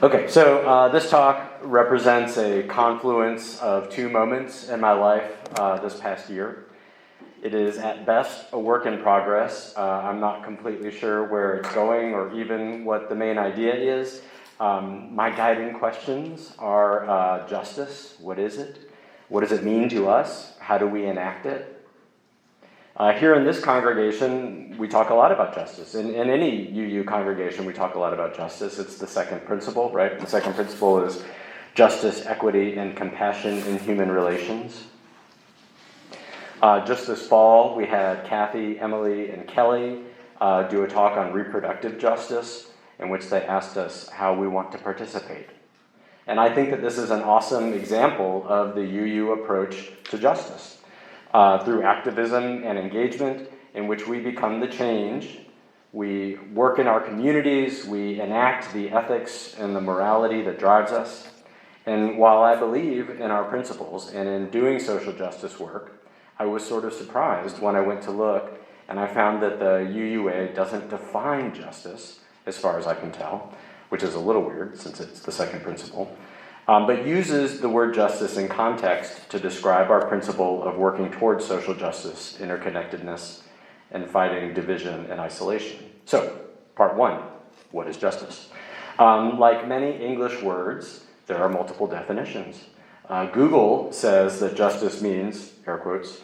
Okay, so this talk represents a confluence of two moments in my life this past year. It is at best a work in progress. I'm not completely sure where it's going or even what the main idea is. My guiding questions are justice. What is it? What does it mean to us? How do we enact it? Here in this congregation, we talk a lot about justice. In any UU congregation, we talk a lot about justice. It's the second principle, right? The second principle is justice, equity, and compassion in human relations. Just this fall, we had Kathy, Emily, and Kelly do a talk on reproductive justice in which they asked us how we want to participate. And I think that this is an awesome example of the UU approach to justice. Through activism and engagement in which we become the change, we work in our communities, we enact the ethics and the morality that drives us. And while I believe in our principles and in doing social justice work, I was sort of surprised when I went to look and I found that the UUA doesn't define justice, as far as I can tell, which is a little weird since it's the second principle. But uses the word justice in context to describe our principle of working towards social justice, interconnectedness, and fighting division and isolation. So, part one, what is justice? Like many English words, there are multiple definitions. Google says that justice means, air quotes,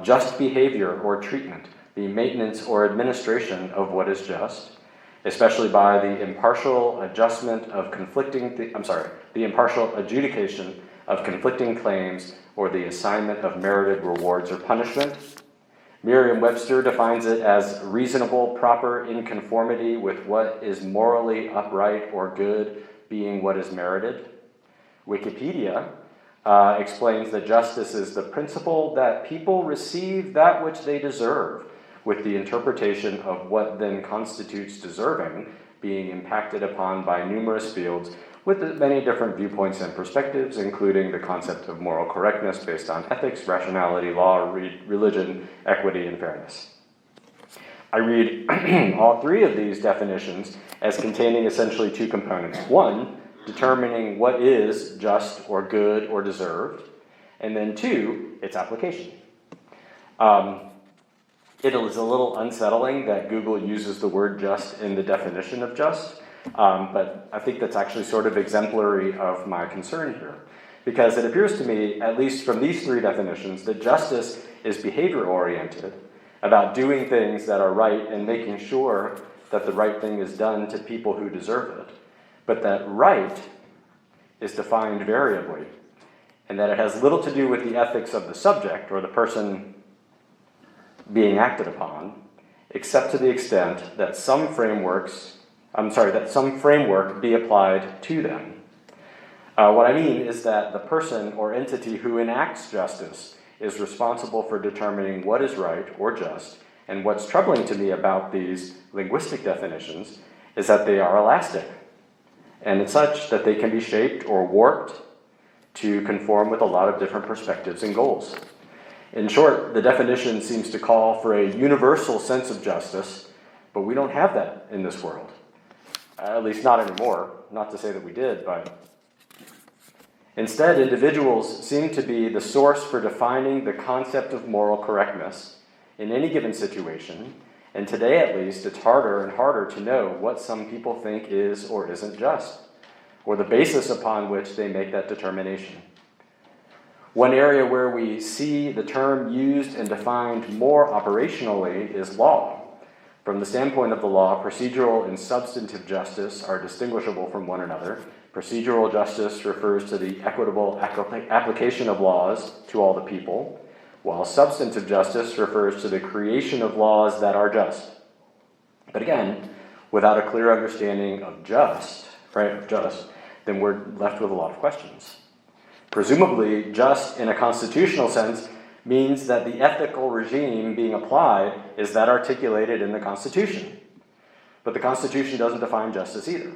just behavior or treatment, the maintenance or administration of what is just, especially by the impartial adjustment of the impartial adjudication of conflicting claims or the assignment of merited rewards or punishment. Merriam-Webster defines it as reasonable, proper, in conformity with what is morally upright or good, being what is merited. Wikipedia explains that justice is the principle that people receive that which they deserve, with the interpretation of what then constitutes deserving being impacted upon by numerous fields with many different viewpoints and perspectives, including the concept of moral correctness based on ethics, rationality, law, religion, equity, and fairness. I read all three of these definitions as containing essentially two components. One, determining what is just or good or deserved, and then two, its application. It is a little unsettling that Google uses the word just in the definition of just, but I think that's actually sort of exemplary of my concern here. Because it appears to me, at least from these three definitions, that justice is behavior-oriented, about doing things that are right and making sure that the right thing is done to people who deserve it. But that right is defined variably, and that it has little to do with the ethics of the subject or the person being acted upon, except to the extent that some framework be applied to them. What I mean is that the person or entity who enacts justice is responsible for determining what is right or just, and what's troubling to me about these linguistic definitions is that they are elastic, and it's such that they can be shaped or warped to conform with a lot of different perspectives and goals. In short, the definition seems to call for a universal sense of justice, but we don't have that in this world. At least not anymore. Not to say that we did, but instead, individuals seem to be the source for defining the concept of moral correctness in any given situation, and today at least, it's harder and harder to know what some people think is or isn't just, or the basis upon which they make that determination. One area where we see the term used and defined more operationally is law. From the standpoint of the law, procedural and substantive justice are distinguishable from one another. Procedural justice refers to the equitable application of laws to all the people, while substantive justice refers to the creation of laws that are just. But again, without a clear understanding of just, then we're left with a lot of questions. Presumably, just in a constitutional sense means that the ethical regime being applied is that articulated in the Constitution. But the Constitution doesn't define justice either,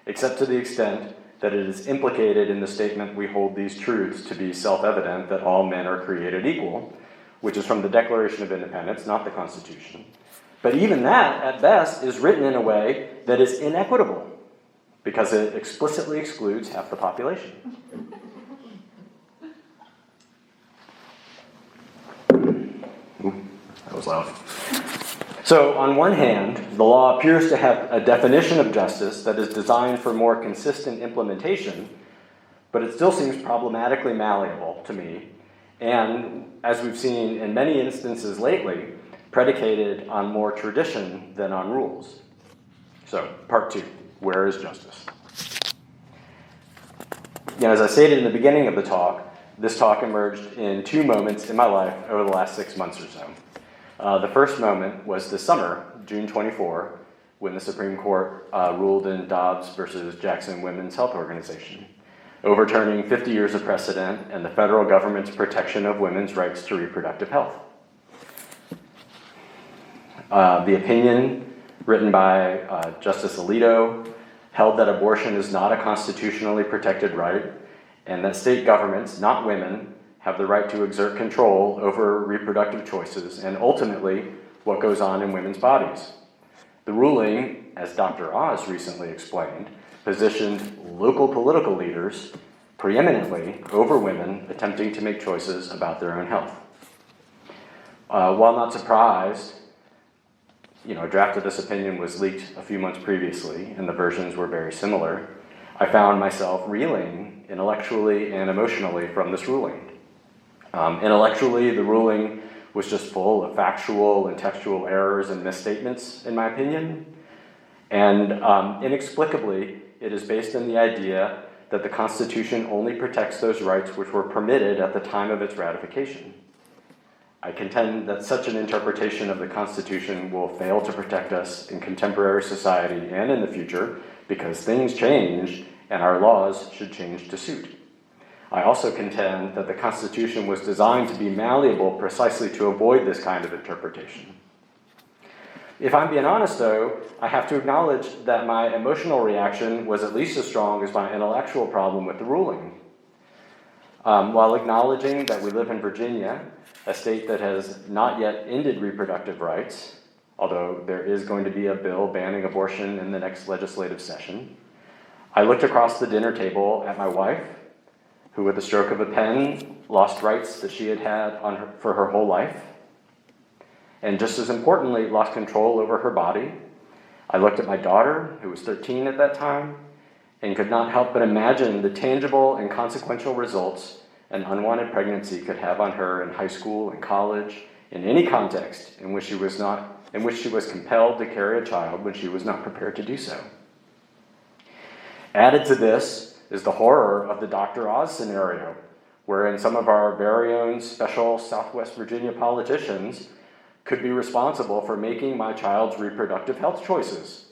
except to the extent that it is implicated in the statement we hold these truths to be self-evident that all men are created equal, which is from the Declaration of Independence, not the Constitution. But even that, at best, is written in a way that is inequitable. because it explicitly excludes half the population. Ooh, that was loud. So, on one hand, the law appears to have a definition of justice that is designed for more consistent implementation, but it still seems problematically malleable to me, and, as we've seen in many instances lately, predicated on more tradition than on rules. So, part 2, where is justice? As I stated in the beginning of the talk, this talk emerged in 2 moments in my life over the last 6 months or so. The first moment was this summer, June 24, when the Supreme Court ruled in Dobbs versus Jackson Women's Health Organization, overturning 50 years of precedent and the federal government's protection of women's rights to reproductive health. The opinion written by Justice Alito held that abortion is not a constitutionally protected right, and that state governments, not women, have the right to exert control over reproductive choices and ultimately what goes on in women's bodies. The ruling, as Dr. Oz recently explained, positioned local political leaders preeminently over women attempting to make choices about their own health. While not surprised, a draft of this opinion was leaked a few months previously, and the versions were very similar. I found myself reeling intellectually and emotionally from this ruling. Intellectually, the ruling was just full of factual and textual errors and misstatements, in my opinion. And inexplicably, it is based on the idea that the Constitution only protects those rights which were permitted at the time of its ratification. I contend that such an interpretation of the Constitution will fail to protect us in contemporary society and in the future because things change and our laws should change to suit. I also contend that the Constitution was designed to be malleable precisely to avoid this kind of interpretation. If I'm being honest, though, I have to acknowledge that my emotional reaction was at least as strong as my intellectual problem with the ruling. While acknowledging that we live in Virginia, a state that has not yet ended reproductive rights, although there is going to be a bill banning abortion in the next legislative session, I looked across the dinner table at my wife, who with the stroke of a pen lost rights that she had had for her whole life, and just as importantly, lost control over her body. I looked at my daughter, who was 13 at that time, and could not help but imagine the tangible and consequential results an unwanted pregnancy could have on her in high school and college, in any context in which she was compelled to carry a child when she was not prepared to do so. Added to this is the horror of the Dr. Oz scenario, wherein some of our very own special Southwest Virginia politicians could be responsible for making my child's reproductive health choices.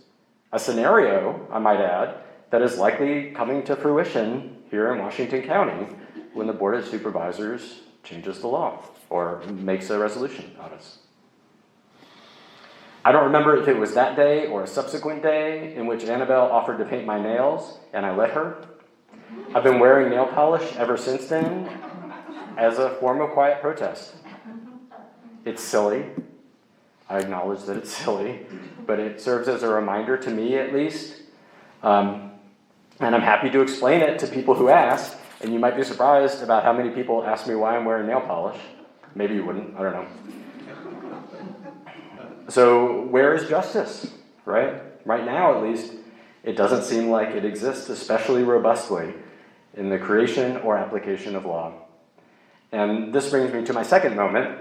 A scenario, I might add, that is likely coming to fruition here in Washington County when the Board of Supervisors changes the law or makes a resolution on us. I don't remember if it was that day or a subsequent day in which Annabelle offered to paint my nails, and I let her. I've been wearing nail polish ever since then as a form of quiet protest. It's silly. I acknowledge that it's silly, but it serves as a reminder to me at least. And I'm happy to explain it to people who ask, and you might be surprised about how many people ask me why I'm wearing nail polish. Maybe you wouldn't, I don't know. So where is justice, right? Right now, at least, it doesn't seem like it exists especially robustly in the creation or application of law. And this brings me to my second moment,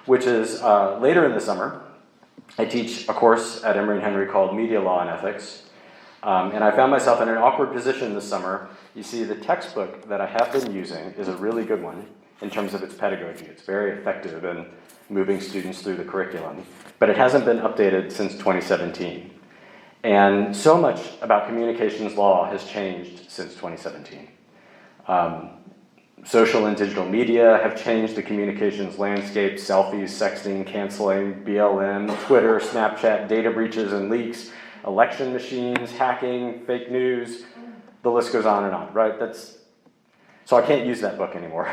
which is later in the summer. I teach a course at Emory and Henry called Media Law and Ethics. And I found myself in an awkward position this summer. You see, the textbook that I have been using is a really good one in terms of its pedagogy. It's very effective in moving students through the curriculum. But it hasn't been updated since 2017. And so much about communications law has changed since 2017. Social and digital media have changed the communications landscape: selfies, sexting, canceling, BLM, Twitter, Snapchat, data breaches and leaks, election machines, hacking, fake news. The list goes on and on, right? So I can't use that book anymore.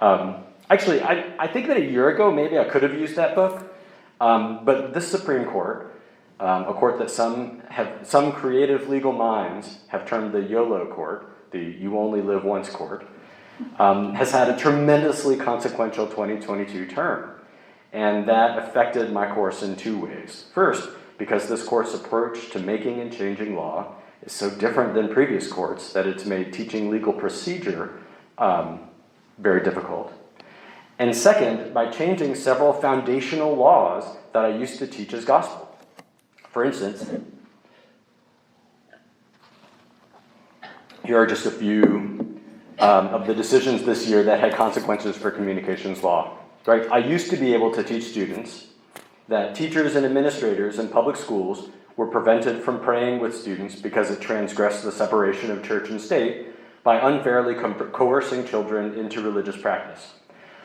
Actually, I think that a year ago, maybe I could have used that book. But this Supreme Court a court that some creative legal minds have termed the YOLO court, the You Only Live Once court, has had a tremendously consequential 2022 term. And that affected my course in two ways. First, because this court's approach to making and changing law is so different than previous courts that it's made teaching legal procedure very difficult. And second, by changing several foundational laws that I used to teach as gospel. For instance, here are just a few of the decisions this year that had consequences for communications law. Right? I used to be able to teach students that teachers and administrators in public schools were prevented from praying with students because it transgressed the separation of church and state by unfairly coercing children into religious practice.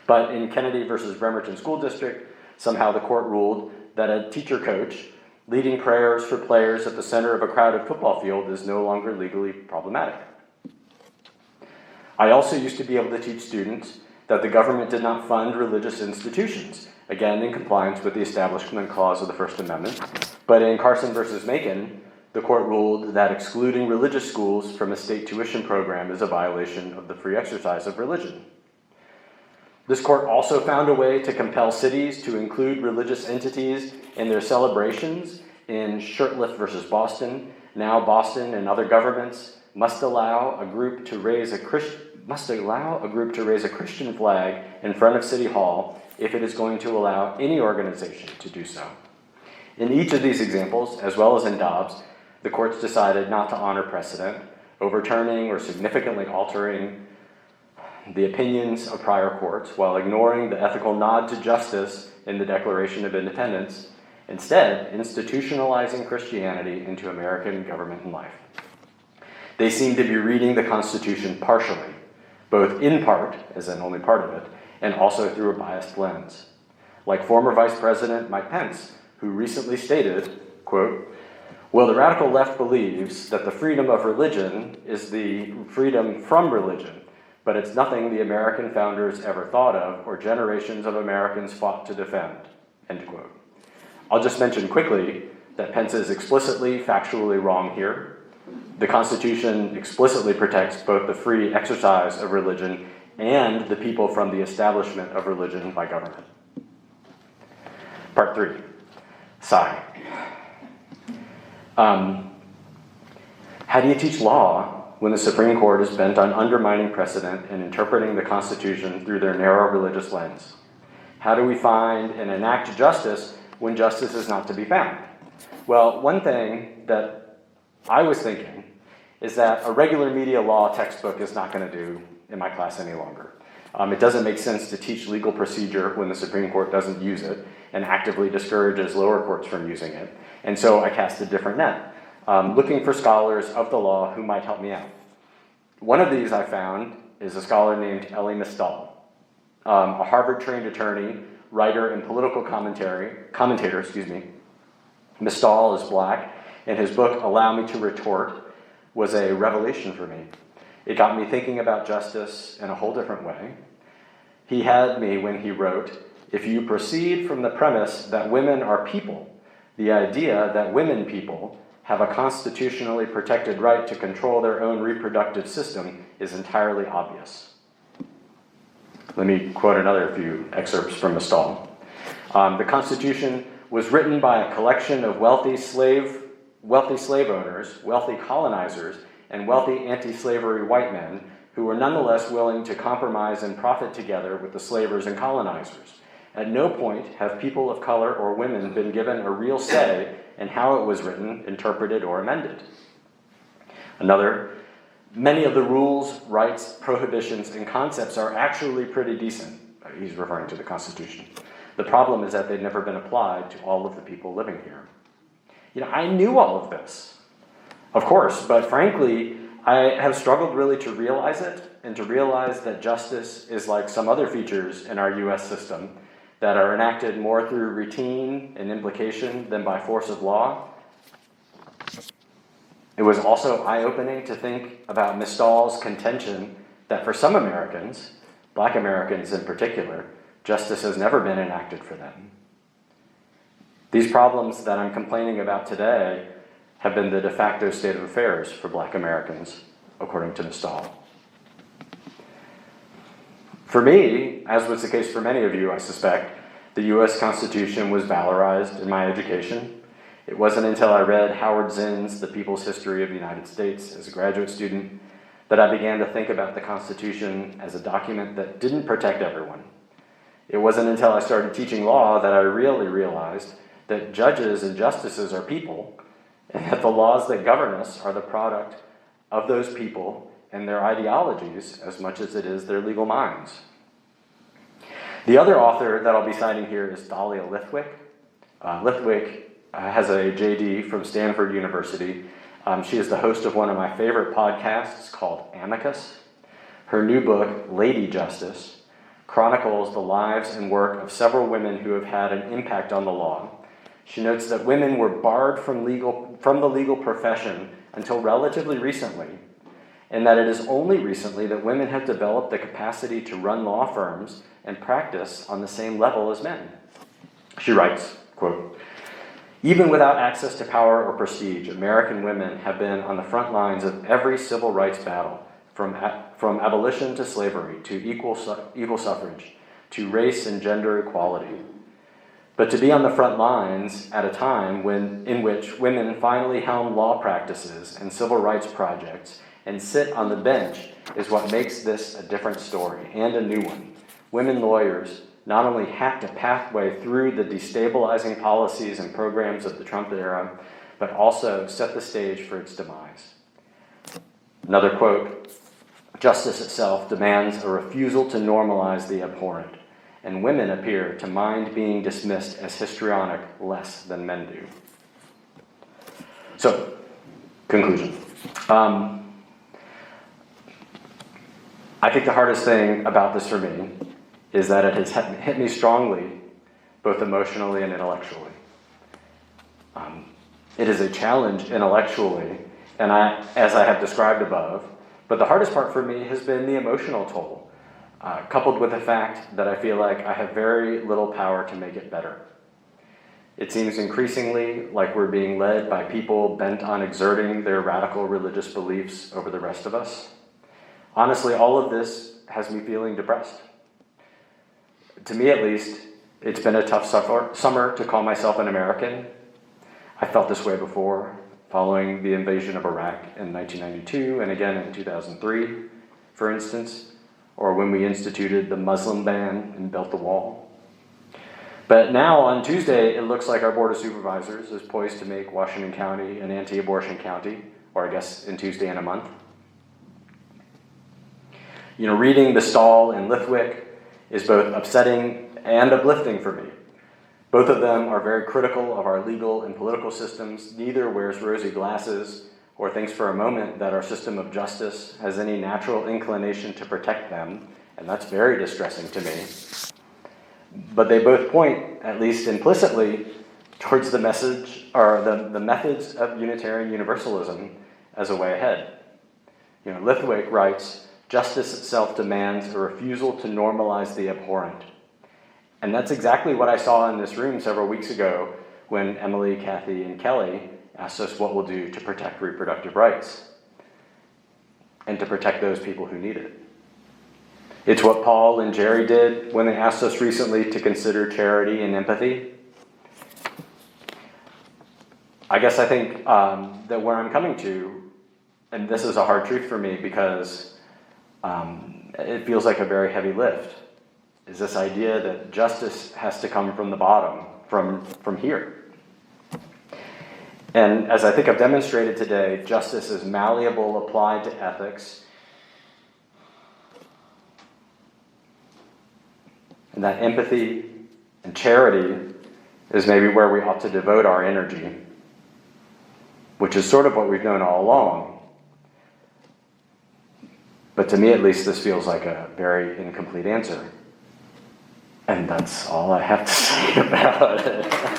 But in Kennedy versus Bremerton School District, somehow the court ruled that a teacher coach leading prayers for players at the center of a crowded football field is no longer legally problematic. I also used to be able to teach students that the government did not fund religious institutions, again in compliance with the Establishment Clause of the First Amendment. But in Carson versus Macon, the court ruled that excluding religious schools from a state tuition program is a violation of the free exercise of religion. This court also found a way to compel cities to include religious entities in their celebrations in Shurtleff versus Boston. Now Boston and other governments must allow a group to raise a Christian flag in front of City Hall if it is going to allow any organization to do so. In each of these examples, as well as in Dobbs, the courts decided not to honor precedent, overturning or significantly altering the opinions of prior courts while ignoring the ethical nod to justice in the Declaration of Independence, instead institutionalizing Christianity into American government and life. They seem to be reading the Constitution partially, both in part, as in only part of it, and also through a biased lens. Like former Vice President Mike Pence, who recently stated, quote, "Well, the radical left believes that the freedom of religion is the freedom from religion, but it's nothing the American founders ever thought of or generations of Americans fought to defend," end quote. I'll just mention quickly that Pence is explicitly factually wrong here. The Constitution explicitly protects both the free exercise of religion and the people from the establishment of religion by government. Part 3, sigh. How do you teach law when the Supreme Court is bent on undermining precedent and interpreting the Constitution through their narrow religious lens? How do we find and enact justice when justice is not to be found? Well, one thing that I was thinking is that a regular media law textbook is not going to do in my class any longer. It doesn't make sense to teach legal procedure when the Supreme Court doesn't use it and actively discourages lower courts from using it. And so I cast a different net, looking for scholars of the law who might help me out. One of these I found is a scholar named Elie Mystal, a Harvard-trained attorney, writer, and political commentator. Mystal is black, and his book, Allow Me to Retort, was a revelation for me. It got me thinking about justice in a whole different way. He had me when he wrote, "If you proceed from the premise that women are people, the idea that women people have a constitutionally protected right to control their own reproductive system is entirely obvious." Let me quote another few excerpts from Mystal. The Constitution was written by a collection of wealthy slave owners, wealthy colonizers, and wealthy anti-slavery white men who were nonetheless willing to compromise and profit together with the slavers and colonizers. At no point have people of color or women been given a real say in how it was written, interpreted, or amended. Another, many of the rules, rights, prohibitions, and concepts are actually pretty decent. He's referring to the Constitution. The problem is that they've never been applied to all of the people living here. I knew all of this, of course, but frankly, I have struggled really to realize it and to realize that justice is like some other features in our U.S. system that are enacted more through routine and implication than by force of law. It was also eye-opening to think about Mystal's contention that for some Americans, Black Americans in particular, justice has never been enacted for them. These problems that I'm complaining about today have been the de facto state of affairs for Black Americans, according to Ms. Stahl. For me, as was the case for many of you, I suspect, the U.S. Constitution was valorized in my education. It wasn't until I read Howard Zinn's The People's History of the United States as a graduate student that I began to think about the Constitution as a document that didn't protect everyone. It wasn't until I started teaching law that I really realized that judges and justices are people, and that the laws that govern us are the product of those people and their ideologies as much as it is their legal minds. The other author that I'll be citing here is Dahlia Lithwick. Lithwick has a JD from Stanford University. She is the host of one of my favorite podcasts called Amicus. Her new book, Lady Justice, chronicles the lives and work of several women who have had an impact on the law. She notes that women were barred from the legal profession until relatively recently, and that it is only recently that women have developed the capacity to run law firms and practice on the same level as men. She writes, quote, "Even without access to power or prestige, American women have been on the front lines of every civil rights battle, from abolition to slavery, to equal suffrage, to race and gender equality. But to be on the front lines at a time in which women finally helm law practices and civil rights projects and sit on the bench is what makes this a different story, and a new one. Women lawyers not only hacked a pathway through the destabilizing policies and programs of the Trump era, but also set the stage for its demise." Another quote, "Justice itself demands a refusal to normalize the abhorrent, and women appear to mind being dismissed as histrionic less than men do." So, conclusion. I think the hardest thing about this for me is that it has hit me strongly, both emotionally and intellectually. It is a challenge intellectually, and as I have described above, but the hardest part for me has been the emotional toll, coupled with the fact that I feel like I have very little power to make it better. It seems increasingly like we're being led by people bent on exerting their radical religious beliefs over the rest of us. Honestly, all of this has me feeling depressed. To me, at least, it's been a tough summer to call myself an American. I felt this way before, following the invasion of Iraq in 1992 and again in 2003, for instance, or when we instituted the Muslim ban and built the wall. But now, on Tuesday, it looks like our Board of Supervisors is poised to make Washington County an anti-abortion county, or I guess in Tuesday in a month. You know, reading the Stahl and Lithwick is both upsetting and uplifting for me. Both of them are very critical of our legal and political systems. Neither wears rosy glasses or thinks for a moment that our system of justice has any natural inclination to protect them, and that's very distressing to me. But they both point, at least implicitly, towards the message or the methods of Unitarian Universalism as a way ahead. You know, Lithwick writes, "Justice itself demands a refusal to normalize the abhorrent." And that's exactly what I saw in this room several weeks ago when Emily, Kathy, and Kelly asked us what we'll do to protect reproductive rights and to protect those people who need it. It's what Paul and Jerry did when they asked us recently to consider charity and empathy. I guess I think that where I'm coming to, and this is a hard truth for me because it feels like a very heavy lift, is this idea that justice has to come from the bottom, from here. And as I think I've demonstrated today, justice is malleable applied to ethics, and that empathy and charity is maybe where we ought to devote our energy, which is sort of what we've known all along. But to me, at least, this feels like a very incomplete answer. And that's all I have to say about it.